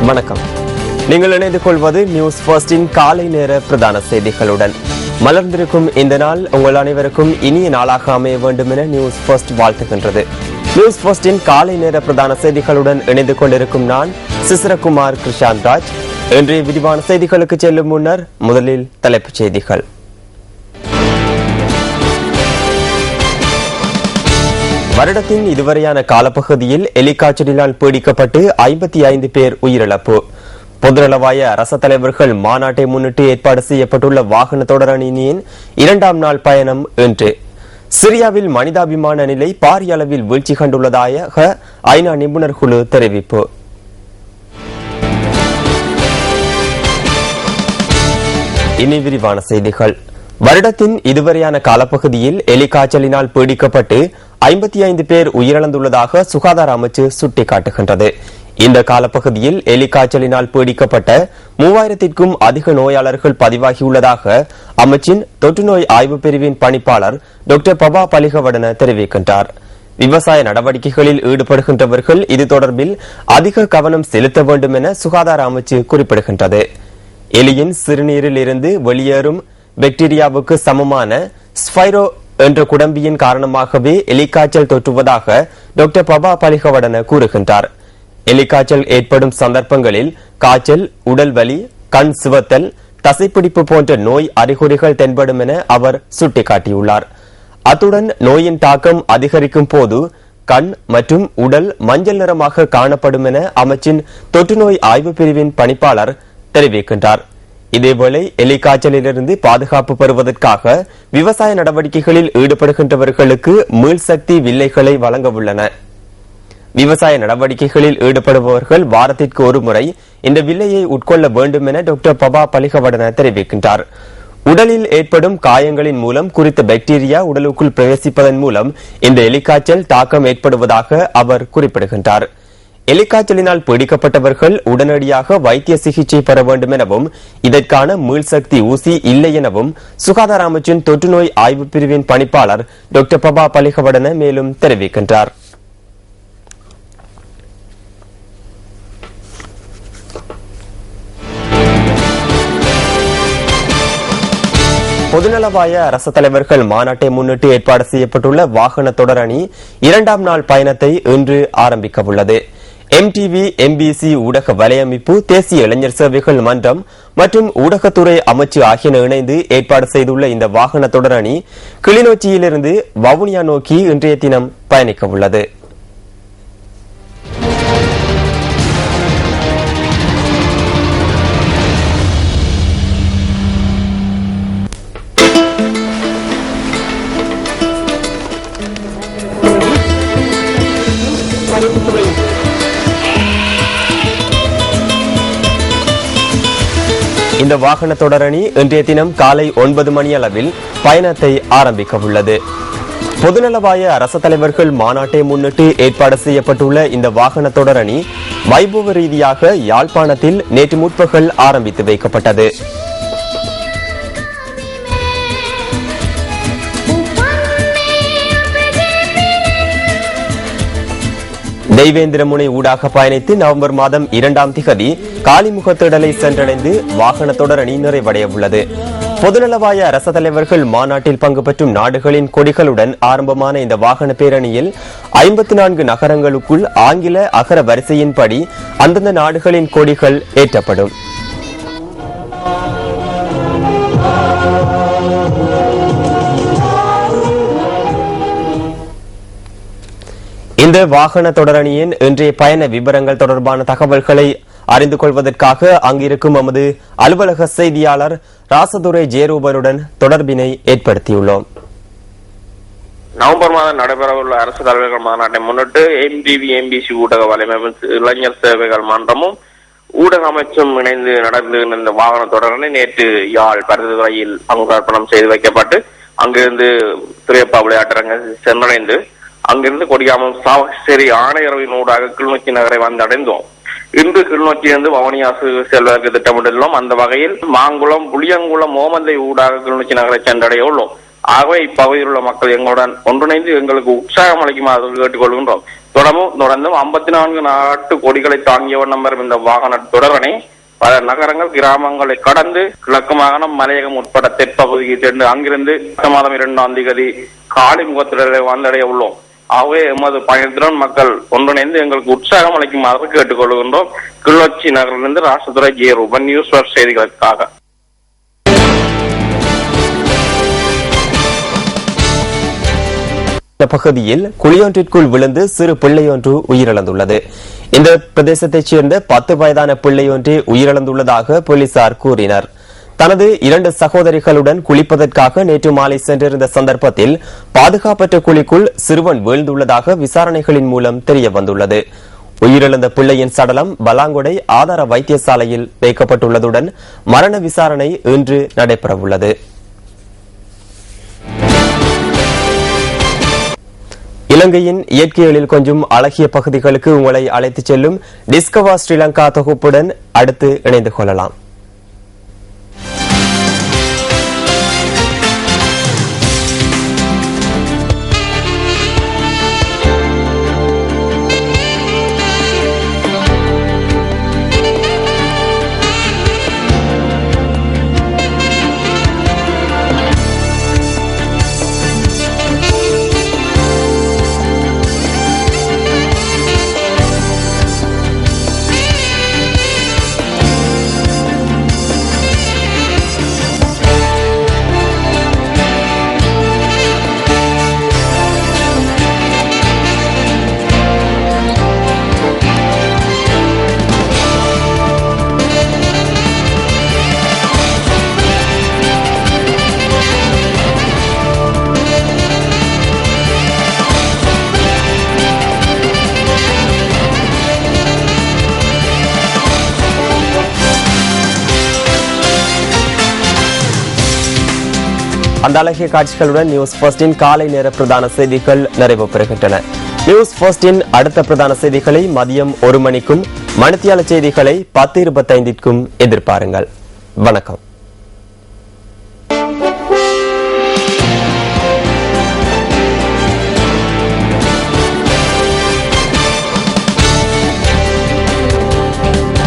வணக்கம். நீங்கள் இணைந்து கொள்வது நியூஸ் ஃபர்ஸ்டின் காலை நேர பிரதான செய்திகளுடன். மலர்ந்திருக்கும் இந்த நாள் உங்கள் அனைவருக்கும் இனிய நாளாக அமைய வேண்டும் என நியூஸ் ஃபர்ஸ்ட் வாழ்த்துகின்றது. நியூஸ் ஃபர்ஸ்டின் காலை நேர பிரதான செய்திகளுடன் இணைந்து கொண்டிருக்கும் நான் சிசிரகுமார் கிருஷாந்த் ராஜ். இன்றைய விரிவான செய்திகளுக்கு செல்லும் முன்னர் முதலில் தலைப்புச் செய்திகள். வருடத்தின் இதுவரையான காலப்பகுதியில் எலிக்காய்ச்சலினால் பீடிக்கப்பட்டு 55 பேர் உயிரிழப்பு. பொதுநலவாய அரச தலைவர்கள் மாநாட்டை முன்னிட்டு ஏற்பாடு செய்யப்பட்டுள்ள வாகன தொடரணியின் 2ஆம் நாள் பயணம் இன்று. சிரியாவில் மனிதாபிமான நிலை பாரிய அளவில் வீழ்ச்சி கண்டுள்ளதாக ஐநா நிபுணர் குழு தெரிவிப்பு. இனி விரிவான செய்திகள். வருடத்தின் இதுவரையான காலப்பகுதியில் எலிக்காய்ச்சலினால் பீடிக்கப்பட்டு 55 பேர் உயிரிழந்துள்ளதாக சுகாதார அமைச்சு சுட்டிக்காட்டுகின்றது. இந்த காலப்பகுதியில் எலிக்காய்ச்சலினால் பீடிக்கப்பட்ட 3000க்கும் அதிக நோயாளர்கள் பதிவாகியுள்ளதாக அமைச்சின் தொற்றுநோய் ஆய்வு பிரிவின் பணிப்பாளர் டாக்டர் பபா பலிகவடன தெரிவிக்கின்றார். விவசாய நடவடிக்கைகளில் ஈடுபடுகின்றவர்கள் இது தொடர்பில் அதிக கவனம் செலுத்த வேண்டும் என சுகாதார அமைச்சு குறிப்பிடுகின்றது. எலியின் சிறுநீரில் இருந்து வெளியேறும் பாக்டீரியாவுக்கு சமமான ஸ்பைரோ என்ற குடம்பியின் காரணமாகவே எலிக்காய்ச்சல் தொற்றுவதாக டாக்டர் பபா பலிகவடன கூறுகின்றார். எலிக்காய்ச்சல் ஏற்படும் சந்தர்ப்பங்களில் காய்ச்சல், உடல் வலி, கண் சிவத்தல், தசைப்பிடிப்பு போன்ற நோய் அறிகுறிகள் தென்படும் என அவர் சுட்டிக்காட்டியுள்ளார். அத்துடன் நோயின் தாக்கம் அதிகரிக்கும் போது கண் மற்றும் உடல் மஞ்சள் நிறமாக காணப்படும் என அமைச்சின் தொற்றுநோய் ஆய்வு பிரிவின் பணிப்பாளர் தெரிவிக்கின்றார். இதேவேளை எலிக்காய்ச்சலிலிருந்து பாதுகாப்பு பெறுவதற்காக விவசாய நடவடிக்கைகளில் ஈடுபடுகின்றவர்களுக்கு மீள்சக்தி வில்லைகளை வழங்க உள்ளன. விவசாய நடவடிக்கைகளில் ஈடுபடுபவர்கள் வாரத்திற்கு ஒரு முறை இந்த வில்லையை உட்கொள்ள வேண்டும் என டாக்டர் பபா பலிகவடன தெரிவிக்கின்றார். உடலில் ஏற்படும் காயங்களின் மூலம் குறித்த பாக்டீரியா உடலுக்குள் பிரவேசிப்பதன் மூலம் இந்த எலிக்காய்ச்சல் தாக்கம் ஏற்படுவதாக அவர் குறிப்பிடுகின்றார். எலிக்காய்ச்சலினால் பீடிக்கப்பட்டவர்கள் உடனடியாக வைத்திய சிகிச்சை பெற வேண்டும் எனவும் இதற்கான மீள்சக்தி ஊசி இல்லை எனவும் சுகாதார அமைச்சின் தொற்றுநோய் ஆய்வு பிரிவின் பணிப்பாளர் டாக்டர் பபா பலிகவடன மேலும் தெரிவிக்கின்றார். பொதுநலவாய அரச தலைவர்கள் மாநாட்டை முன்னிட்டு ஏற்பாடு செய்யப்பட்டுள்ள வாகன தொடரணி 2ஆம் நாள் பயணத்தை இன்று ஆரம்பிக்க உள்ளது. MTV, MBC ஊடக வலையமைப்பு, தேசிய இளைஞர் சேவைகள் மன்றம் மற்றும் ஊடகத்துறை அமைச்சு ஆகியன இணைந்து ஏற்பாடு செய்துள்ள இந்த வாகன தொடரணி கிளிநொச்சியிலிருந்து வவுனியா நோக்கி இன்றைய தினம் பயணிக்க உள்ளது. இந்த வாகன தொடரணி இன்றைய தினம் காலை 9 மணி அளவில் பயணத்தை ஆரம்பிக்க உள்ளது. பொதுநலவாய அரச தலைவர்கள் மாநாட்டை முன்னிட்டு ஏற்பாடு செய்யப்பட்டுள்ள இந்த வாகன தொடரணி வைபவ ரீதியாக யாழ்ப்பாணத்தில் நேற்று முற்பகல் ஆரம்பித்து வைக்கப்பட்டது. தெய்வேந்திரமுனை ஊடாக பயணித்து நவம்பர் மாதம் 2ஆம் திகதி காலிமுகத்திடலை சென்றடைந்து வாகன தொடரணி நிறைவடைய உள்ளது. பொதுநலவாய அரச தலைவர்கள் மாநாட்டில் பங்கு பெற்றும் நாடுகளின் கொடிகளுடன் ஆரம்பமான இந்த வாகன பேரணியில் 54 நகரங்களுக்குள் ஆங்கில அகர வரிசையின்படி அந்தந்த நாடுகளின் கொடிகள் ஏற்றப்படும். இந்த வாகன தொடரணியின் இன்றைய பயண விவரங்கள் தொடர்பான தகவல்களை அறிந்து கொள்வதற்காக அங்கிருக்கும் நமது அலுவலக செய்தியாளர் ராசதுரை ஜெயரூபனுடன் தொடர்பினை ஏற்படுத்தியுள்ளோம். நவம்பர் மாதம் நடைபெறவுள்ள அரசு தலைவர்கள் மாநாட்டை முன்னிட்டு MTV, MBC ஊடக வலையமைப்பு, இளைஞர் சேவைகள் மன்றமும் ஊடக அமைச்சும் இணைந்து நடந்து இந்த வாகன தொடரணி நேற்று யாழ் பருத்தித்துறையில் அங்குரார்ப்பணம் செய்து வைக்கப்பட்டு அங்கிருந்து திரையப்பா விளையாட்டரங்க சென்றடைந்து அங்கிருந்து கொடியாமம் சாவகச்சேரி ஆணையரவின் ஊடாக கிளிநொச்சி நகரை வந்தடைந்தோம். இன்று கிளிநொச்சியிலிருந்து வவுனியாசு செல்வதற்கு திட்டமிட்டுள்ளோம். அந்த வகையில் மாங்குளம், புளியங்குளம், ஓமந்தை ஊடாக கிளிநொச்சி நகரை சென்றடைய உள்ளோம். ஆகவே இப்பகுதியில் உள்ள மக்கள் எங்களுடன் ஒன்றிணைந்து எங்களுக்கு உற்சாகம் அளிக்குமாறு கேட்டுக்கொள்கின்றோம். தொடர்ந்தும் 54 நாட்டு கொடிகளை தாங்கிய வண்ணம் வரும் இந்த வாகன தொடரனை பல நகரங்கள், கிராமங்களை கடந்து கிழக்கு மாகாணம், மலையகம் உட்பட தெற்பகுதியை சென்று அங்கிருந்து மாதம் 2ஆம் தேதி காலி முகத்திடலை வந்தடைய உள்ளோம். ஆகவே எமது பயணத்துடன் மக்கள் ஒன்றிணைந்து எங்களுக்கு உற்சாகம் அளிக்குமாறு கேட்டுக்கொள்கின்றோம். கிளிநொச்சி நகரிலிருந்து ராசதுரை ஜே ரூபன், நியூஸ் வர் செய்திகளுக்காக. பகுதியில் குழியொன்றிற்குள் விழுந்து சிறு பிள்ளையொன்று உயிரிழந்துள்ளது. இந்த பிரதேசத்தைச் சேர்ந்த 10 வயதான பிள்ளையொன்றே உயிரிழந்துள்ளதாக போலீசார் கூறினர். தனது 2 சகோதரிகளுடன் குளிப்பதற்காக நேற்று மாலை சென்றிருந்த சந்தர்ப்பத்தில் பாதுகாப்பற்ற குழிக்குள் சிறுவன் வீழ்ந்துள்ளதாக விசாரணைகளின் மூலம் தெரிய வந்துள்ளது. உயிரிழந்த பிள்ளையின் சடலம் பலாங்குடை ஆதார வைத்தியசாலையில் வைக்கப்பட்டுள்ளதுடன் மரண விசாரணை இன்று நடைபெறவுள்ளது. இலங்கையின் இயற்கை எழில் கொஞ்சம் அழகிய பகுதிகளுக்கு உங்களை அழைத்துச் செல்லும் டிஸ்கவர் ஸ்ரீலங்கா தொகுப்புடன் அடுத்து இணைந்து கொள்ளலாம். அந்த அழகிய காட்சிகளுடன் நியூஸ் ஃபர்ஸ்டின் காலை நேர பிரதான செய்திகள் நிறைவு பெறுகின்றன. நியூஸ் ஃபர்ஸ்டின் அடுத்த பிரதான செய்திகளை மதியம் 1 மணிக்கும், மணித்தியால செய்திகளை 10:25க்கும் எதிர்பாருங்கள். வணக்கம்.